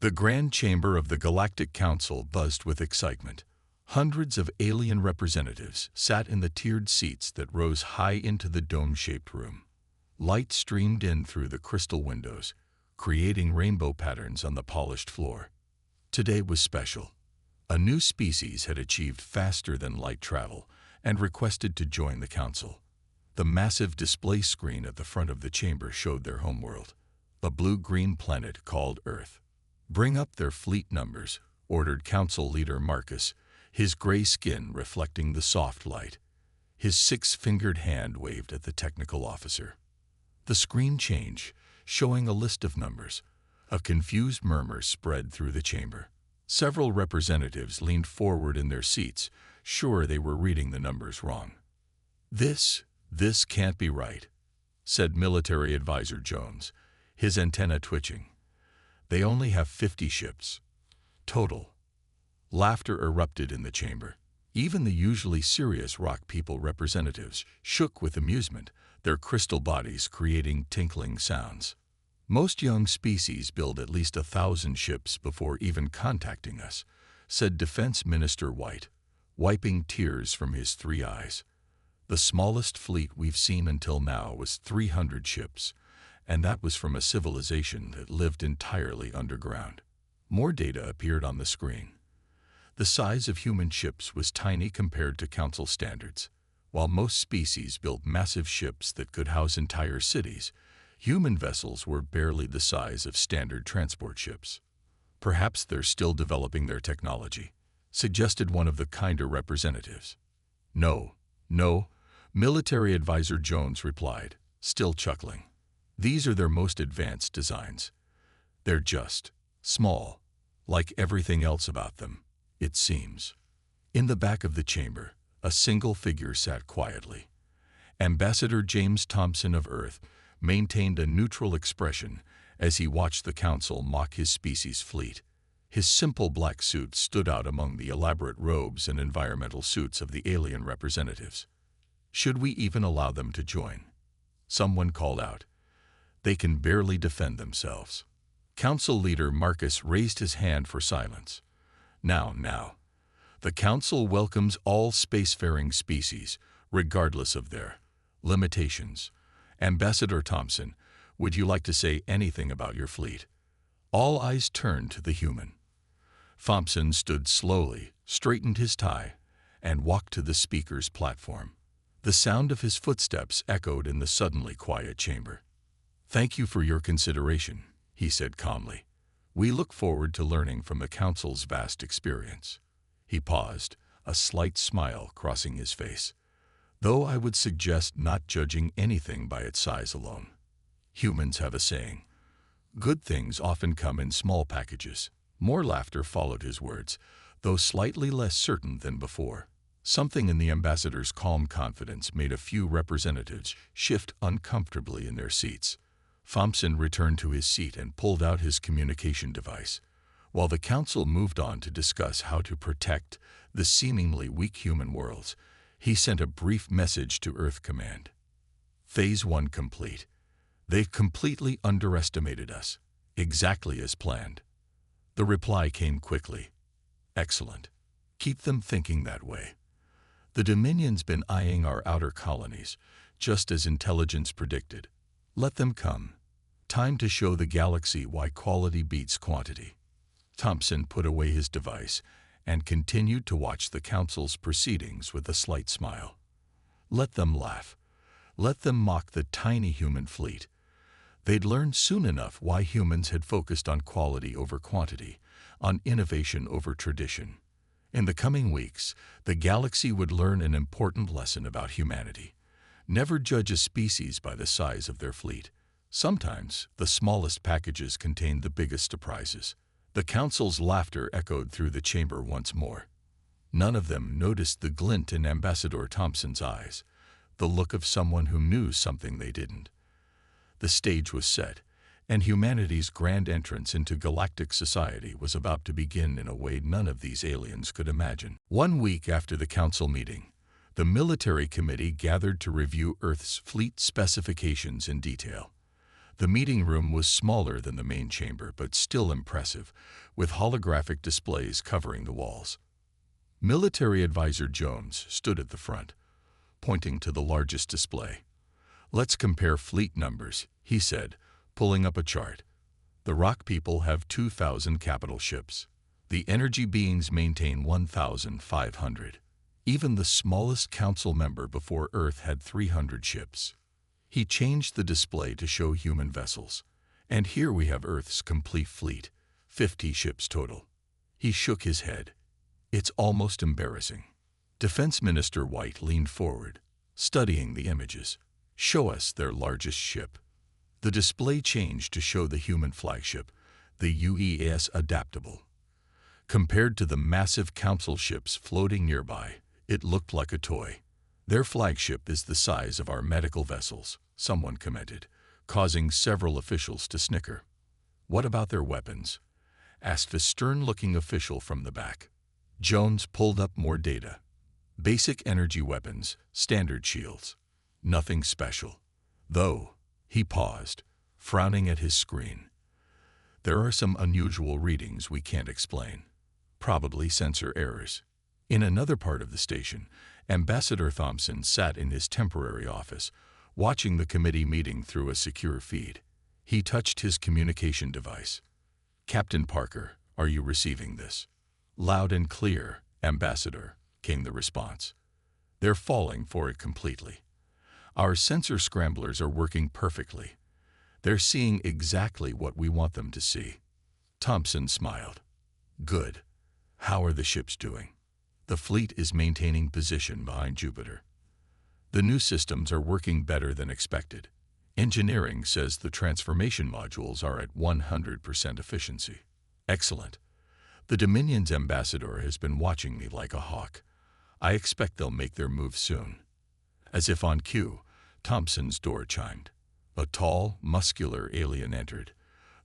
The Grand Chamber of the Galactic Council buzzed with excitement. Hundreds of alien representatives sat in the tiered seats that rose high into the dome-shaped room. Light streamed in through the crystal windows, creating rainbow patterns on the polished floor. Today was special. A new species had achieved faster-than-light travel and requested to join the council. The massive display screen at the front of the chamber showed their homeworld, a blue-green planet called Earth. "Bring up their fleet numbers," ordered Council Leader Marcus, his gray skin reflecting the soft light. His six-fingered hand waved at the technical officer. The screen changed, showing a list of numbers. A confused murmur spread through the chamber. Several representatives leaned forward in their seats, sure they were reading the numbers wrong. This can't be right," said Military Advisor Jones, his antenna twitching. "They only have 50 ships. Total." Laughter erupted in the chamber. Even the usually serious rock people representatives shook with amusement, their crystal bodies creating tinkling sounds. "Most young species build at least 1,000 ships before even contacting us," said Defense Minister White, wiping tears from his 3 eyes. "The smallest fleet we've seen until now was 300 ships, and that was from a civilization that lived entirely underground." More data appeared on the screen. The size of human ships was tiny compared to Council standards. While most species built massive ships that could house entire cities, human vessels were barely the size of standard transport ships. "Perhaps they're still developing their technology," suggested one of the kinder representatives. No, Military Advisor Jones replied, still chuckling. "These are their most advanced designs. They're just small, like everything else about them, it seems." In the back of the chamber, a single figure sat quietly. Ambassador James Thompson of Earth maintained a neutral expression as he watched the council mock his species' fleet. His simple black suit stood out among the elaborate robes and environmental suits of the alien representatives. "Should we even allow them to join?" someone called out. "They can barely defend themselves." Council Leader Marcus raised his hand for silence. Now. The Council welcomes all spacefaring species, regardless of their limitations. Ambassador Thompson, would you like to say anything about your fleet?" All eyes turned to the human. Thompson stood slowly, straightened his tie, and walked to the speaker's platform. The sound of his footsteps echoed in the suddenly quiet chamber. "Thank you for your consideration," he said calmly. "We look forward to learning from the Council's vast experience." He paused, a slight smile crossing his face. "Though I would suggest not judging anything by its size alone. Humans have a saying, 'Good things often come in small packages.'" More laughter followed his words, though slightly less certain than before. Something in the ambassador's calm confidence made a few representatives shift uncomfortably in their seats. Thompson returned to his seat and pulled out his communication device. While the council moved on to discuss how to protect the seemingly weak human worlds, he sent a brief message to Earth Command. "Phase 1 complete. They've completely underestimated us, exactly as planned." The reply came quickly. "Excellent. Keep them thinking that way. The Dominion's been eyeing our outer colonies, just as intelligence predicted. Let them come. Time to show the galaxy why quality beats quantity." Thompson put away his device and continued to watch the Council's proceedings with a slight smile. Let them laugh. Let them mock the tiny human fleet. They'd learn soon enough why humans had focused on quality over quantity, on innovation over tradition. In the coming weeks, the galaxy would learn an important lesson about humanity. Never judge a species by the size of their fleet. Sometimes, the smallest packages contain the biggest surprises. The council's laughter echoed through the chamber once more. None of them noticed the glint in Ambassador Thompson's eyes, the look of someone who knew something they didn't. The stage was set, and humanity's grand entrance into galactic society was about to begin in a way none of these aliens could imagine. 1 week after the council meeting, the military committee gathered to review Earth's fleet specifications in detail. The meeting room was smaller than the main chamber, but still impressive, with holographic displays covering the walls. Military Advisor Jones stood at the front, pointing to the largest display. "Let's compare fleet numbers," he said, pulling up a chart. "The rock people have 2,000 capital ships. The energy beings maintain 1,500. Even the smallest council member before Earth had 300 ships." He changed the display to show human vessels. "And here we have Earth's complete fleet, 50 ships total." He shook his head. "It's almost embarrassing." Defense Minister White leaned forward, studying the images. "Show us their largest ship." The display changed to show the human flagship, the UES Adaptable. Compared to the massive council ships floating nearby, it looked like a toy. "Their flagship is the size of our medical vessels," someone commented, causing several officials to snicker. "What about their weapons?" asked a stern-looking official from the back. Jones pulled up more data. "Basic energy weapons, standard shields. Nothing special. Though," he paused, frowning at his screen, "there are some unusual readings we can't explain. Probably sensor errors." In another part of the station, Ambassador Thompson sat in his temporary office, watching the committee meeting through a secure feed. He touched his communication device. "Captain Parker, are you receiving this?" "Loud and clear, Ambassador," came the response. "They're falling for it completely. Our sensor scramblers are working perfectly. They're seeing exactly what we want them to see." Thompson smiled. "Good. How are the ships doing?" "The fleet is maintaining position behind Jupiter. The new systems are working better than expected. Engineering says the transformation modules are at 100% efficiency." "Excellent. The Dominion's ambassador has been watching me like a hawk. I expect they'll make their move soon." As if on cue, Thompson's door chimed. A tall, muscular alien entered,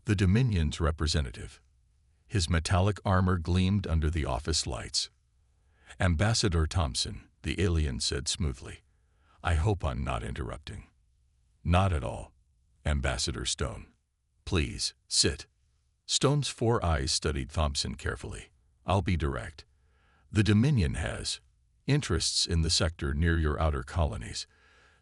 the Dominion's representative. His metallic armor gleamed under the office lights. "Ambassador Thompson," the alien said smoothly. "I hope I'm not interrupting." "Not at all, Ambassador Stone. Please, sit." Stone's 4 eyes studied Thompson carefully. "I'll be direct. The Dominion has interests in the sector near your outer colonies.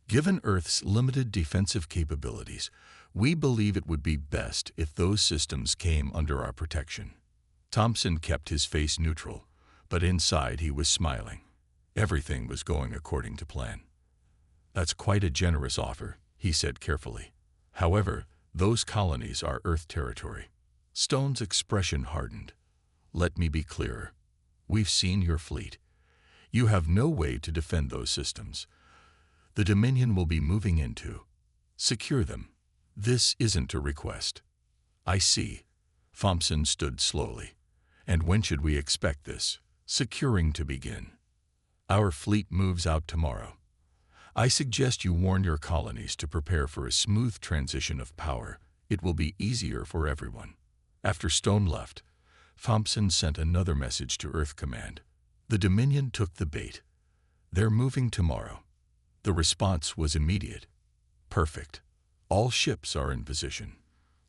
Given Earth's limited defensive capabilities, we believe it would be best if those systems came under our protection." Thompson kept his face neutral, but inside he was smiling. Everything was going according to plan. "That's quite a generous offer," he said carefully. "However, those colonies are Earth territory." Stone's expression hardened. "Let me be clearer. We've seen your fleet. You have no way to defend those systems. The Dominion will be moving into. Secure them. This isn't a request." "I see." Thompson stood slowly. "And when should we expect this securing to begin?" "Our fleet moves out tomorrow. I suggest you warn your colonies to prepare for a smooth transition of power. It will be easier for everyone." After Stone left, Thompson sent another message to Earth Command. The Dominion took the bait. "They're moving tomorrow." The response was immediate. "Perfect. All ships are in position.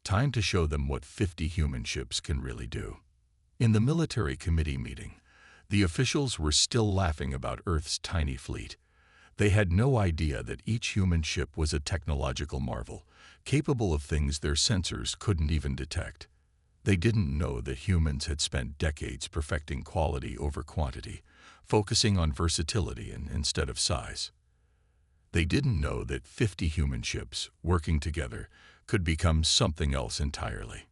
Time to show them what 50 human ships can really do." In the military committee meeting, the officials were still laughing about Earth's tiny fleet. They had no idea that each human ship was a technological marvel, capable of things their sensors couldn't even detect. They didn't know that humans had spent decades perfecting quality over quantity, focusing on versatility instead of size. They didn't know that 50 human ships, working together, could become something else entirely.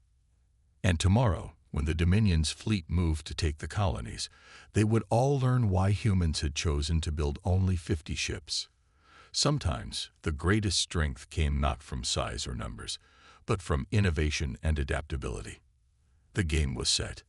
And tomorrow, when the Dominion's fleet moved to take the colonies, they would all learn why humans had chosen to build only 50 ships. Sometimes, the greatest strength came not from size or numbers, but from innovation and adaptability. The game was set.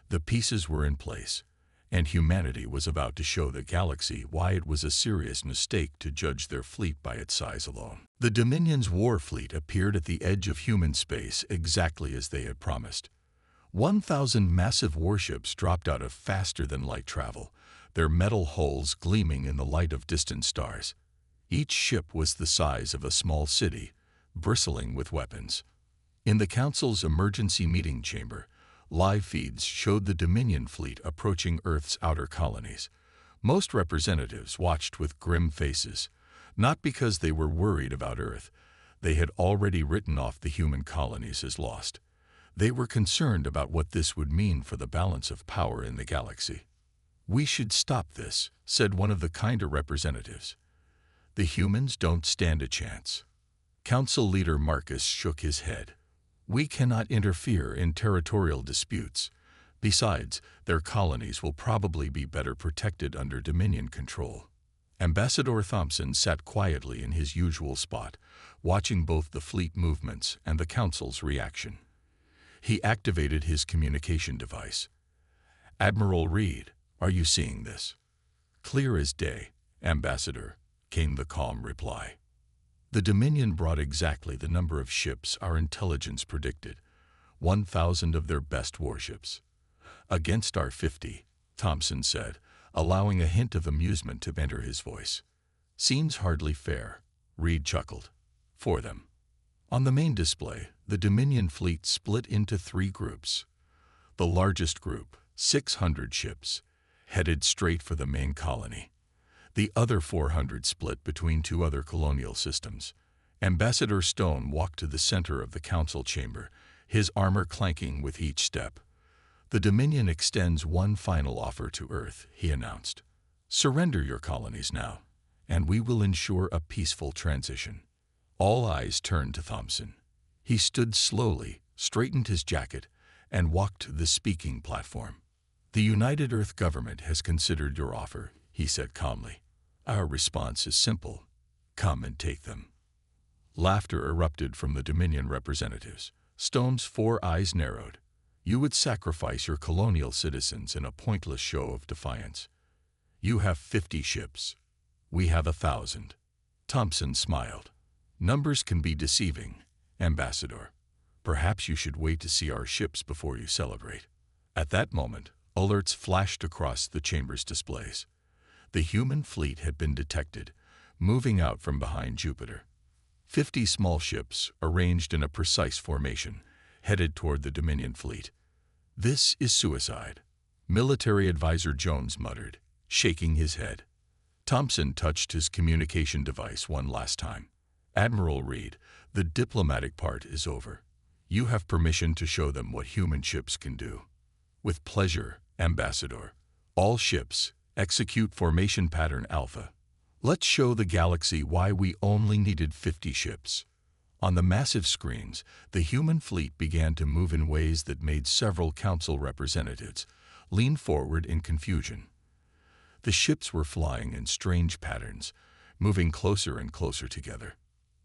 The pieces were in place, and humanity was about to show the galaxy why it was a serious mistake to judge their fleet by its size alone. The Dominion's war fleet appeared at the edge of human space exactly as they had promised. 1,000 massive warships dropped out of faster-than-light travel, their metal hulls gleaming in the light of distant stars. Each ship was the size of a small city, bristling with weapons. In the Council's emergency meeting chamber, live feeds showed the Dominion fleet approaching Earth's outer colonies. Most representatives watched with grim faces, not because they were worried about Earth. They had already written off the human colonies as lost. They were concerned about what this would mean for the balance of power in the galaxy. "We should stop this," said one of the kinder representatives. "The humans don't stand a chance." Council leader Marcus shook his head. "We cannot interfere in territorial disputes. Besides, their colonies will probably be better protected under Dominion control." Ambassador Thompson sat quietly in his usual spot, watching both the fleet movements and the Council's reaction. He activated his communication device. "Admiral Reed, are you seeing this?" "Clear as day, Ambassador," came the calm reply. "The Dominion brought exactly the number of ships our intelligence predicted, 1,000 of their best warships. Against our 50, Thompson said, allowing a hint of amusement to enter his voice. "Seems hardly fair," Reed chuckled. "For them." On the main display, the Dominion fleet split into 3 groups. The largest group, 600 ships, headed straight for the main colony. The other 400 split between 2 other colonial systems. Ambassador Stone walked to the center of the Council chamber, his armor clanking with each step. "The Dominion extends one final offer to Earth," he announced. "Surrender your colonies now, and we will ensure a peaceful transition." All eyes turned to Thompson. He stood slowly, straightened his jacket, and walked to the speaking platform. "The United Earth government has considered your offer," he said calmly. "Our response is simple. Come and take them." Laughter erupted from the Dominion representatives. Stone's 4 eyes narrowed. "You would sacrifice your colonial citizens in a pointless show of defiance. You have 50 ships. We have 1,000. Thompson smiled. "Numbers can be deceiving, Ambassador. Perhaps you should wait to see our ships before you celebrate." At that moment, alerts flashed across the chamber's displays. The human fleet had been detected, moving out from behind Jupiter. 50 small ships, arranged in a precise formation, headed toward the Dominion fleet. "This is suicide," Military Advisor Jones muttered, shaking his head. Thompson touched his communication device one last time. "Admiral Reed, the diplomatic part is over. You have permission to show them what human ships can do." "With pleasure, Ambassador. All ships, execute formation pattern Alpha. Let's show the galaxy why we only needed 50 ships." On the massive screens, the human fleet began to move in ways that made several Council representatives lean forward in confusion. The ships were flying in strange patterns, moving closer and closer together.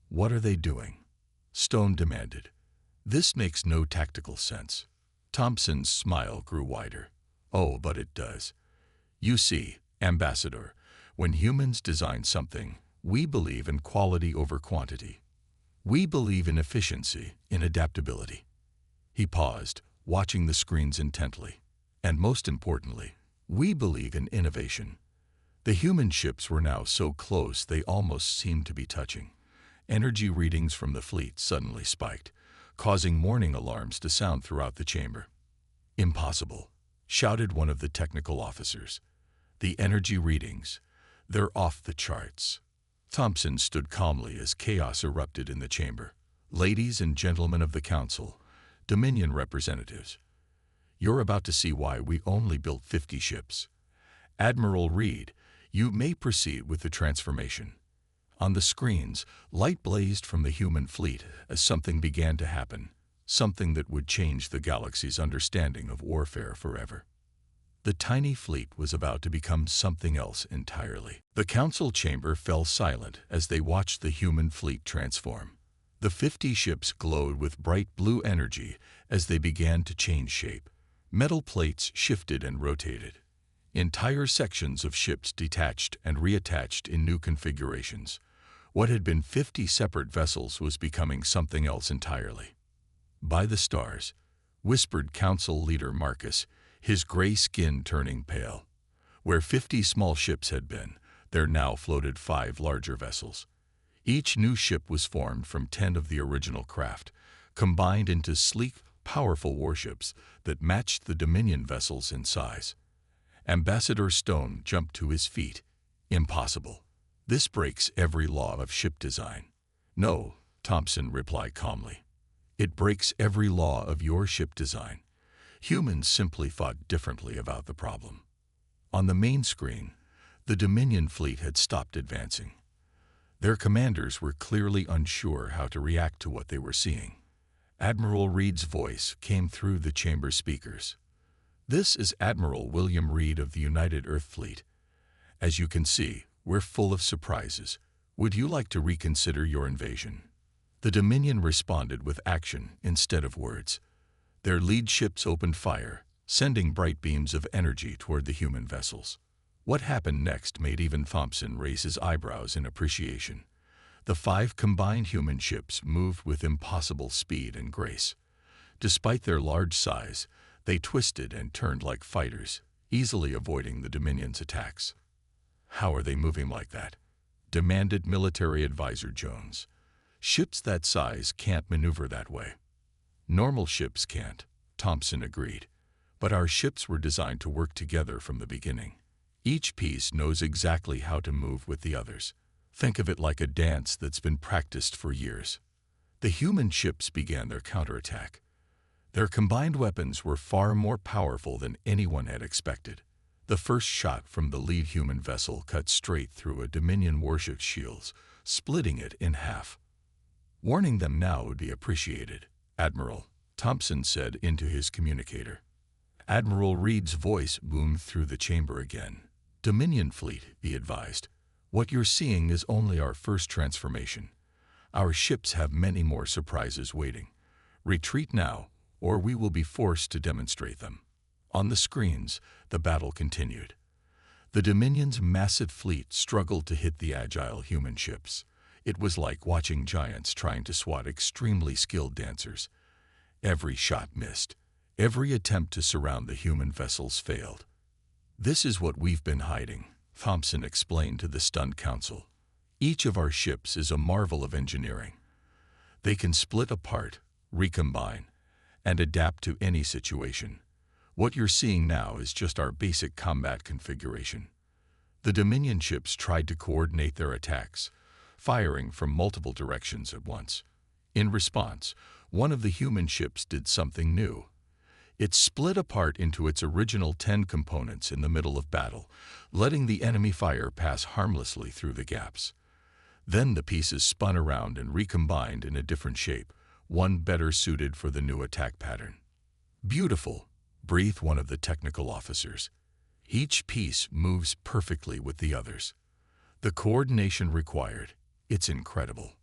"What are they doing?" Stone demanded. "This makes no tactical sense." Thompson's smile grew wider. "Oh, but it does. You see, Ambassador, when humans design something, we believe in quality over quantity. We believe in efficiency, in adaptability." He paused, watching the screens intently. "And most importantly, we believe in innovation." The human ships were now so close they almost seemed to be touching. Energy readings from the fleet suddenly spiked, causing warning alarms to sound throughout the chamber. "Impossible," shouted one of the technical officers. "The energy readings, they're off the charts." Thompson stood calmly as chaos erupted in the chamber. "Ladies and gentlemen of the Council, Dominion representatives, you're about to see why we only built 50 ships. Admiral Reed, you may proceed with the transformation." On the screens, light blazed from the human fleet as something began to happen, something that would change the galaxy's understanding of warfare forever. The tiny fleet was about to become something else entirely. The Council chamber fell silent as they watched the human fleet transform. The 50 ships glowed with bright blue energy as they began to change shape. Metal plates shifted and rotated. Entire sections of ships detached and reattached in new configurations. What had been 50 separate vessels was becoming something else entirely. "By the stars," whispered Council leader Marcus, his gray skin turning pale. Where 50 small ships had been, there now floated 5 larger vessels. Each new ship was formed from 10 of the original craft, combined into sleek, powerful warships that matched the Dominion vessels in size. Ambassador Stone jumped to his feet. Impossible. This breaks every law of ship design. No, Thompson replied calmly. It breaks every law of your ship design. Humans simply thought differently about the problem. On the main screen, the Dominion fleet had stopped advancing. Their commanders were clearly unsure how to react to what they were seeing. Admiral Reed's voice came through the chamber speakers. This is Admiral William Reed of the United Earth Fleet. As you can see, we're full of surprises. Would you like to reconsider your invasion? The Dominion responded with action instead of words. Their lead ships opened fire, sending bright beams of energy toward the human vessels. What happened next made even Thompson raise his eyebrows in appreciation. The 5 combined human ships moved with impossible speed and grace. Despite their large size, they twisted and turned like fighters, easily avoiding the Dominion's attacks. "How are they moving like that?" demanded Military Advisor Jones. "Ships that size can't maneuver that way." "Normal ships can't," Thompson agreed. "But our ships were designed to work together from the beginning. Each piece knows exactly how to move with the others. Think of it like a dance that's been practiced for years." The human ships began their counterattack. Their combined weapons were far more powerful than anyone had expected. The first shot from the lead human vessel cut straight through a Dominion warship's shields, splitting it in half. "Warning them now would be appreciated, Admiral," Thompson said into his communicator. Admiral Reed's voice boomed through the chamber again. "Dominion fleet," he advised. "What you're seeing is only our first transformation. Our ships have many more surprises waiting. Retreat now, or we will be forced to demonstrate them." On the screens, the battle continued. The Dominion's massive fleet struggled to hit the agile human ships. It was like watching giants trying to swat extremely skilled dancers. Every shot missed. Every attempt to surround the human vessels failed. "This is what we've been hiding," Thompson explained to the stunned council. "Each of our ships is a marvel of engineering. They can split apart, recombine, and adapt to any situation. What you're seeing now is just our basic combat configuration." The Dominion ships tried to coordinate their attacks, firing from multiple directions at once. In response, one of the human ships did something new. It split apart into its original 10 components in the middle of battle, letting the enemy fire pass harmlessly through the gaps. Then the pieces spun around and recombined in a different shape, one better suited for the new attack pattern. "Beautiful," breathed one of the technical officers. "Each piece moves perfectly with the others. The coordination required, it's incredible."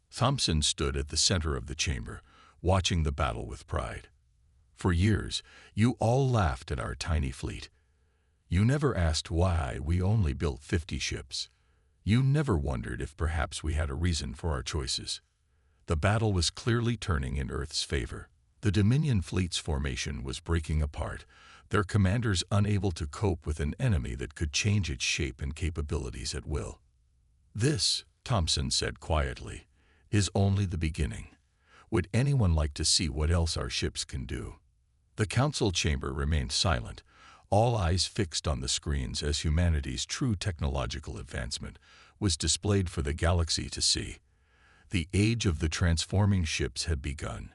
Thompson stood at the center of the chamber, watching the battle with pride. "For years, you all laughed at our tiny fleet. You never asked why we only built 50 ships. You never wondered if perhaps we had a reason for our choices." The battle was clearly turning in Earth's favor. The Dominion fleet's formation was breaking apart, their commanders unable to cope with an enemy that could change its shape and capabilities at will. "This," Thompson said quietly, "is only the beginning. Would anyone like to see what else our ships can do?" The council chamber remained silent, all eyes fixed on the screens as humanity's true technological advancement was displayed for the galaxy to see. The age of the transforming ships had begun,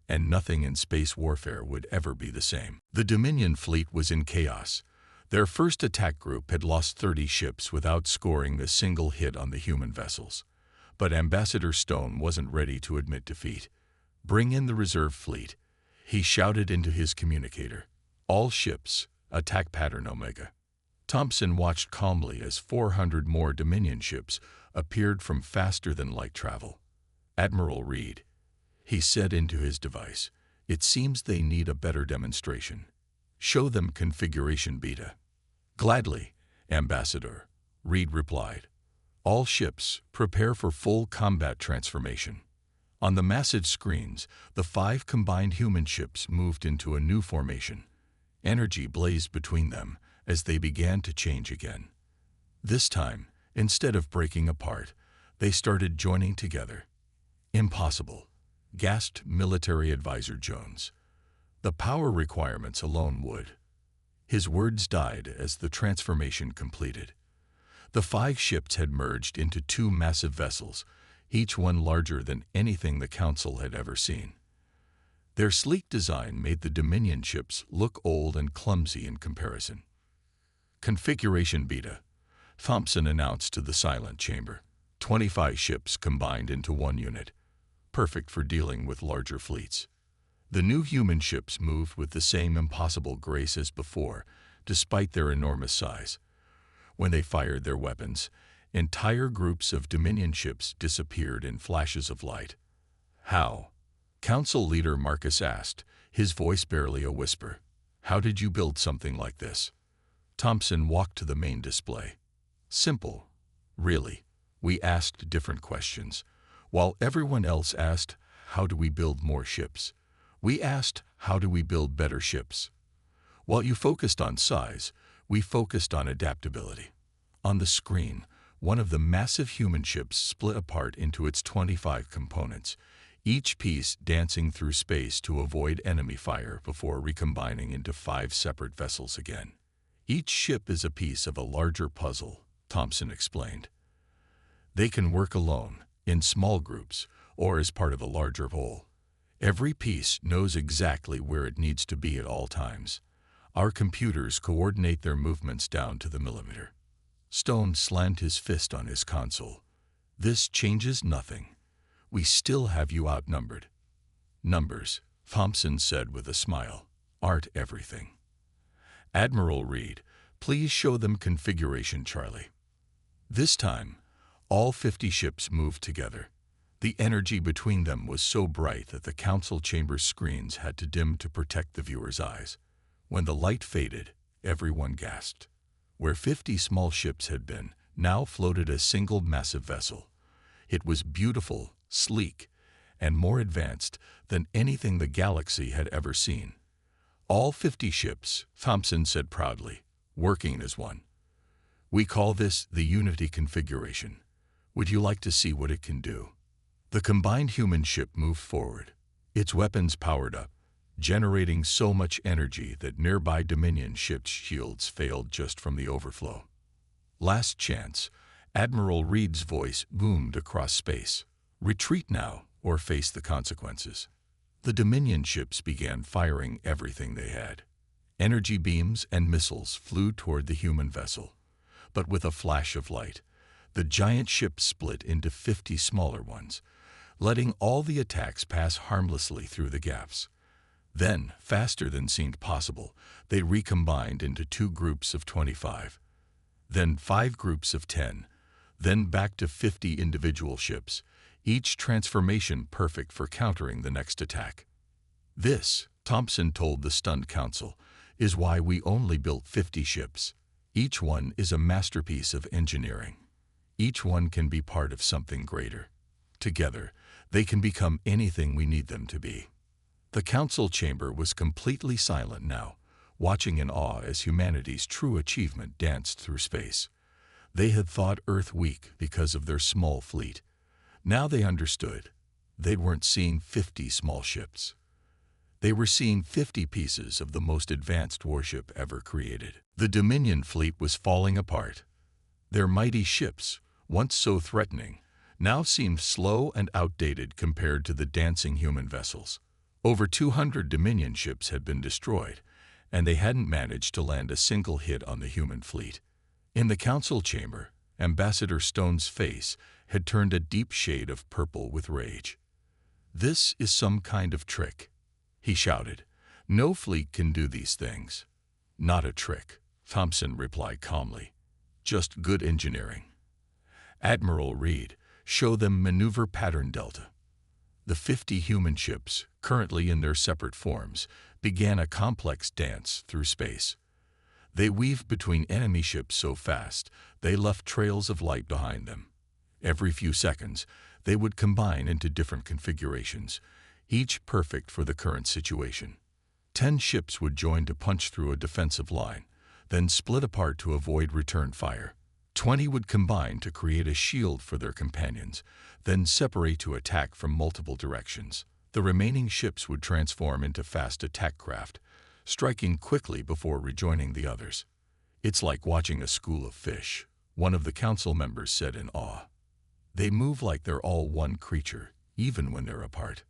and nothing in space warfare would ever be the same. The Dominion fleet was in chaos. Their first attack group had lost 30 ships without scoring a single hit on the human vessels. But Ambassador Stone wasn't ready to admit defeat. "Bring in the reserve fleet," he shouted into his communicator. "All ships, attack pattern Omega." Thompson watched calmly as 400 more Dominion ships appeared from faster-than-light travel. "Admiral Reed," he said into his device, "it seems they need a better demonstration. Show them configuration beta." "Gladly, Ambassador," Reed replied. "All ships, prepare for full combat transformation." On the massive screens, the 5 combined human ships moved into a new formation. Energy blazed between them as they began to change again. This time, instead of breaking apart, They started joining together. Impossible, gasped Military Advisor Jones. The power requirements alone would. His words died as the transformation completed. The 5 ships had merged into 2 massive vessels, each one larger than anything the Council had ever seen. Their sleek design made the Dominion ships look old and clumsy in comparison. Configuration Beta, Thompson announced to the silent chamber. 25 ships combined into one unit, perfect for dealing with larger fleets. The new human ships moved with the same impossible grace as before, despite their enormous size. When they fired their weapons, entire groups of Dominion ships disappeared in flashes of light. How? Council leader Marcus asked, his voice barely a whisper. How did you build something like this? Thompson walked to the main display. Simple. Really. We asked different questions. While everyone else asked, how do we build more ships? We asked, how do we build better ships? While you focused on size, we focused on adaptability. On the screen, one of the massive human ships split apart into its 25 components, each piece dancing through space to avoid enemy fire before recombining into 5 separate vessels again. Each ship is a piece of a larger puzzle, Thompson explained. They can work alone, in small groups, or as part of a larger whole. Every piece knows exactly where it needs to be at all times. Our computers coordinate their movements down to the millimeter. Stone slammed his fist on his console. This changes nothing. We still have you outnumbered. Numbers, Thompson said with a smile, aren't everything. Admiral Reed, please show them configuration Charlie. This time, all 50 ships moved together. The energy between them was so bright that the council chamber screens had to dim to protect the viewer's eyes. When the light faded, everyone gasped. Where 50 small ships had been, now floated a single massive vessel. It was beautiful, sleek, and more advanced than anything the galaxy had ever seen. All 50 ships, Thompson said proudly, working as one. We call this the Unity configuration. Would you like to see what it can do? The combined human ship moved forward, its weapons powered up, generating so much energy that nearby Dominion ships' shields failed just from the overflow. Last chance, Admiral Reed's voice boomed across space. Retreat now, or face the consequences. The Dominion ships began firing everything they had. Energy beams and missiles flew toward the human vessel. But with a flash of light, the giant ship split into 50 smaller ones, letting all the attacks pass harmlessly through the gaps. Then, faster than seemed possible, they recombined into 2 groups of 25. Then 5 groups of 10. Then back to 50 individual ships, each transformation perfect for countering the next attack. This, Thompson told the stunned council, is why we only built 50 ships. Each one is a masterpiece of engineering. Each one can be part of something greater. Together, they can become anything we need them to be. The council chamber was completely silent now, watching in awe as humanity's true achievement danced through space. They had thought Earth weak because of their small fleet. Now they understood. They weren't seeing 50 small ships. They were seeing 50 pieces of the most advanced warship ever created. The Dominion fleet was falling apart. Their mighty ships, once so threatening, now seemed slow and outdated compared to the dancing human vessels. Over 200 Dominion ships had been destroyed, and they hadn't managed to land a single hit on the human fleet. In the council chamber, Ambassador Stone's face had turned a deep shade of purple with rage. This is some kind of trick, he shouted. No fleet can do these things. Not a trick, Thompson replied calmly. Just good engineering. Admiral Reed, show them maneuver pattern Delta. The 50 human ships, currently in their separate forms, began a complex dance through space. They weaved between enemy ships so fast, they left trails of light behind them. Every few seconds, they would combine into different configurations, each perfect for the current situation. 10 ships would join to punch through a defensive line, then split apart to avoid return fire. 20 would combine to create a shield for their companions, then separate to attack from multiple directions. The remaining ships would transform into fast attack craft, striking quickly before rejoining the others. "It's like watching a school of fish," one of the council members said in awe. "They move like they're all one creature, even when they're apart."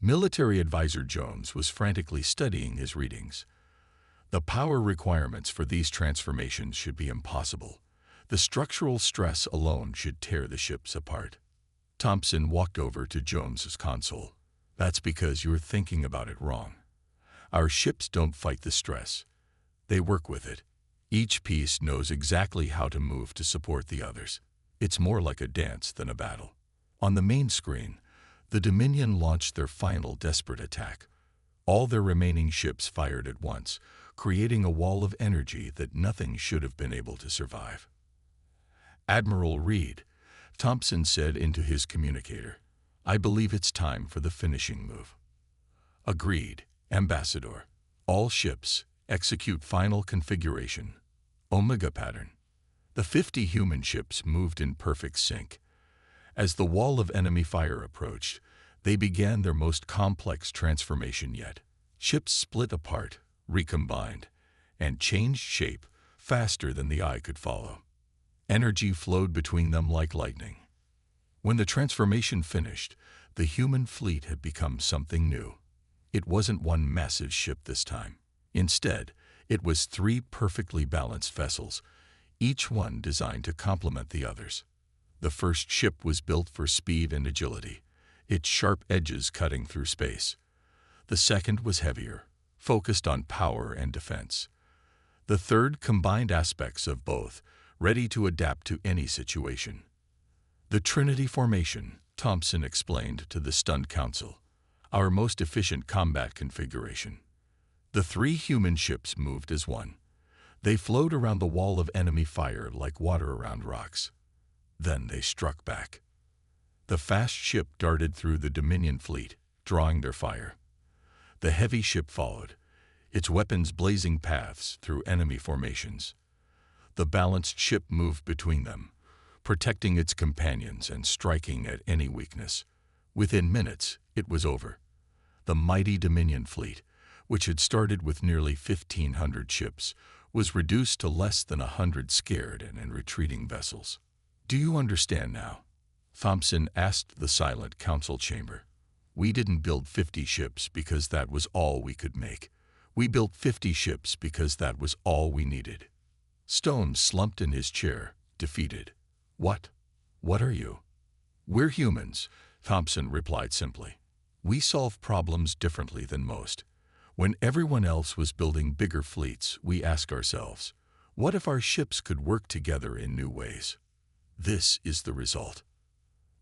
Military Advisor Jones was frantically studying his readings. The power requirements for these transformations should be impossible. The structural stress alone should tear the ships apart. Thompson walked over to Jones's console. "That's because you're thinking about it wrong. Our ships don't fight the stress. They work with it. Each piece knows exactly how to move to support the others. It's more like a dance than a battle." On the main screen, the Dominion launched their final desperate attack. All their remaining ships fired at once, creating a wall of energy that nothing should have been able to survive. "Admiral Reed," Thompson said into his communicator, "I believe it's time for the finishing move." "Agreed, Ambassador. All ships, execute final configuration. Omega pattern." The 50 human ships moved in perfect sync. As the wall of enemy fire approached, they began their most complex transformation yet. Ships split apart, recombined, and changed shape faster than the eye could follow. Energy flowed between them like lightning. When the transformation finished, the human fleet had become something new. It wasn't one massive ship this time. Instead, it was 3 perfectly balanced vessels, each one designed to complement the others. The first ship was built for speed and agility, its sharp edges cutting through space. The second was heavier, focused on power and defense. The third combined aspects of both, ready to adapt to any situation. "The Trinity Formation," Thompson explained to the stunned council, "our most efficient combat configuration." The 3 human ships moved as one. They flowed around the wall of enemy fire like water around rocks. Then they struck back. The fast ship darted through the Dominion fleet, drawing their fire. The heavy ship followed, its weapons blazing paths through enemy formations. The balanced ship moved between them, protecting its companions and striking at any weakness. Within minutes, it was over. The mighty Dominion fleet, which had started with nearly 1,500 ships, was reduced to less than 100 scared and retreating vessels. "Do you understand now?" Thompson asked the silent council chamber. "We didn't build 50 ships because that was all we could make. We built 50 ships because that was all we needed." Stone slumped in his chair, defeated. What are you?" "We're humans," Thompson replied simply. "We solve problems differently than most. When everyone else was building bigger fleets, we ask ourselves, what if our ships could work together in new ways? This is the result."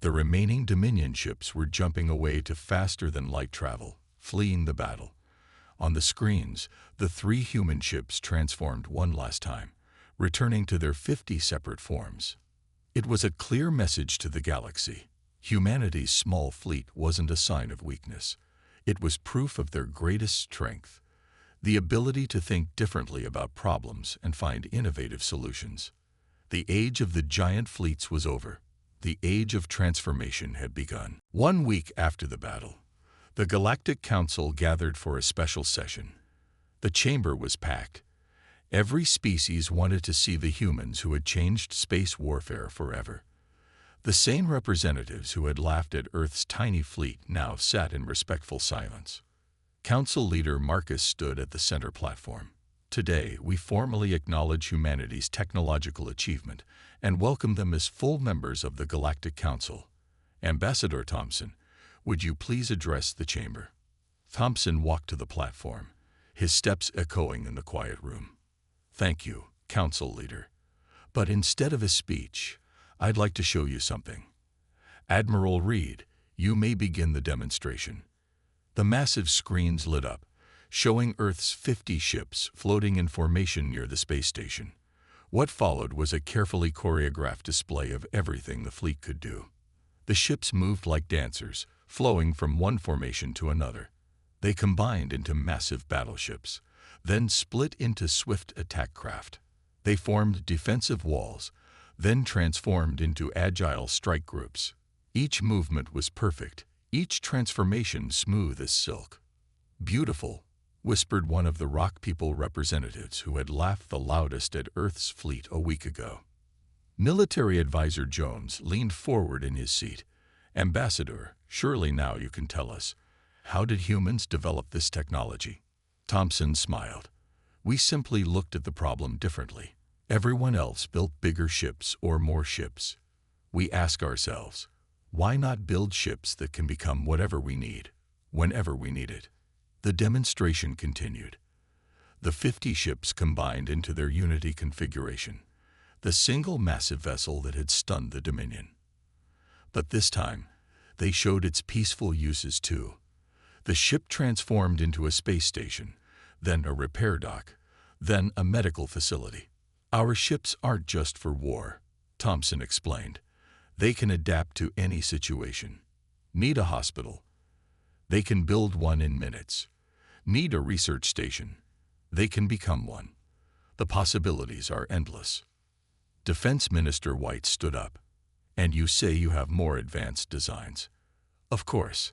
The remaining Dominion ships were jumping away to faster-than-light travel, fleeing the battle. On the screens, the 3 human ships transformed one last time, returning to their 50 separate forms. It was a clear message to the galaxy. Humanity's small fleet wasn't a sign of weakness. It was proof of their greatest strength, the ability to think differently about problems and find innovative solutions. The age of the giant fleets was over. The age of transformation had begun. 1 week after the battle, the Galactic Council gathered for a special session. The chamber was packed. Every species wanted to see the humans who had changed space warfare forever. The same representatives who had laughed at Earth's tiny fleet now sat in respectful silence. Council leader Marcus stood at the center platform. "Today, we formally acknowledge humanity's technological achievement and welcome them as full members of the Galactic Council. Ambassador Thompson, would you please address the chamber?" Thompson walked to the platform, his steps echoing in the quiet room. "Thank you, Council leader. But instead of a speech, I'd like to show you something. Admiral Reed, you may begin the demonstration." The massive screens lit up, showing Earth's 50 ships floating in formation near the space station. What followed was a carefully choreographed display of everything the fleet could do. The ships moved like dancers, flowing from one formation to another. They combined into massive battleships, then split into swift attack craft. They formed defensive walls, then transformed into agile strike groups. Each movement was perfect, each transformation smooth as silk. "Beautiful," whispered one of the Rock People representatives who had laughed the loudest at Earth's fleet a week ago. Military Advisor Jones leaned forward in his seat. "Ambassador, surely now you can tell us. How did humans develop this technology?" Thompson smiled. "We simply looked at the problem differently. Everyone else built bigger ships or more ships. We ask ourselves, why not build ships that can become whatever we need, whenever we need it?" The demonstration continued. The 50 ships combined into their Unity configuration, the single massive vessel that had stunned the Dominion. But this time, they showed its peaceful uses too. The ship transformed into a space station, then a repair dock, then a medical facility. "Our ships aren't just for war," Thompson explained. "They can adapt to any situation. Need a hospital? They can build one in minutes. Need a research station? They can become one. The possibilities are endless." Defense Minister White stood up. "And you say you have more advanced designs?" "Of course."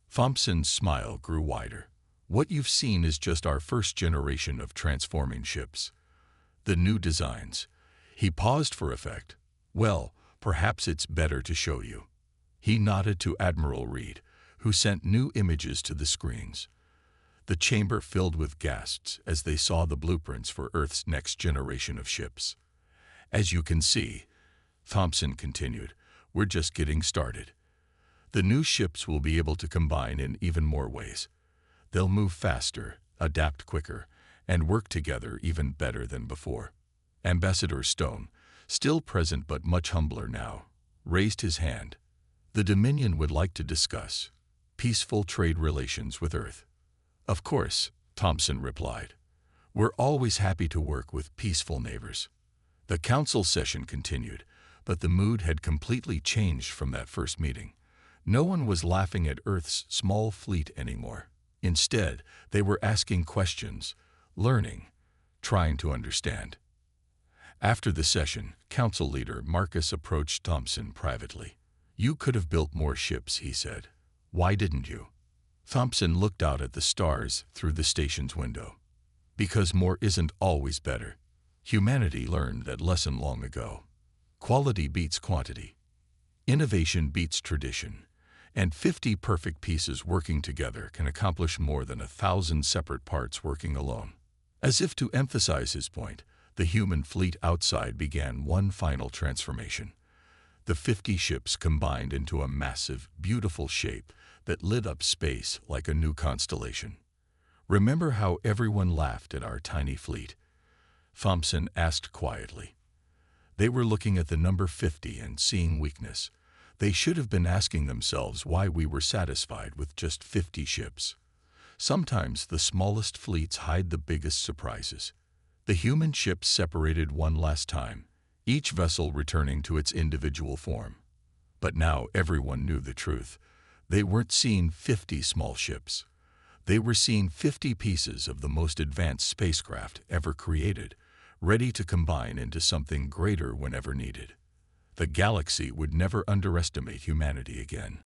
Thompson's smile grew wider. "What you've seen is just our first generation of transforming ships. The new designs." He paused for effect. "Well, perhaps it's better to show you." He nodded to Admiral Reed, who sent new images to the screens. The chamber filled with gasps as they saw the blueprints for Earth's next generation of ships. "As you can see," Thompson continued, "we're just getting started. The new ships will be able to combine in even more ways. They'll move faster, adapt quicker, and work together even better than before." Ambassador Stone, still present but much humbler now, raised his hand. "The Dominion would like to discuss peaceful trade relations with Earth." "Of course," Thompson replied. "We're always happy to work with peaceful neighbors." The council session continued, but the mood had completely changed from that first meeting. No one was laughing at Earth's small fleet anymore. Instead, they were asking questions, learning, trying to understand. After the session, council leader Marcus approached Thompson privately. "You could have built more ships," he said. "Why didn't you?" Thompson looked out at the stars through the station's window. "Because more isn't always better. Humanity learned that lesson long ago. Quality beats quantity. Innovation beats tradition. And 50 perfect pieces working together can accomplish more than 1,000 separate parts working alone." As if to emphasize his point, the human fleet outside began one final transformation. The 50 ships combined into a massive, beautiful shape that lit up space like a new constellation. "Remember how everyone laughed at our tiny fleet?" Thompson asked quietly. They were looking at the number 50 and seeing weakness. They should have been asking themselves why we were satisfied with just 50 ships. Sometimes the smallest fleets hide the biggest surprises. The human ships separated one last time, each vessel returning to its individual form. But now everyone knew the truth. They weren't seeing 50 small ships. They were seeing 50 pieces of the most advanced spacecraft ever created, ready to combine into something greater whenever needed. The galaxy would never underestimate humanity again.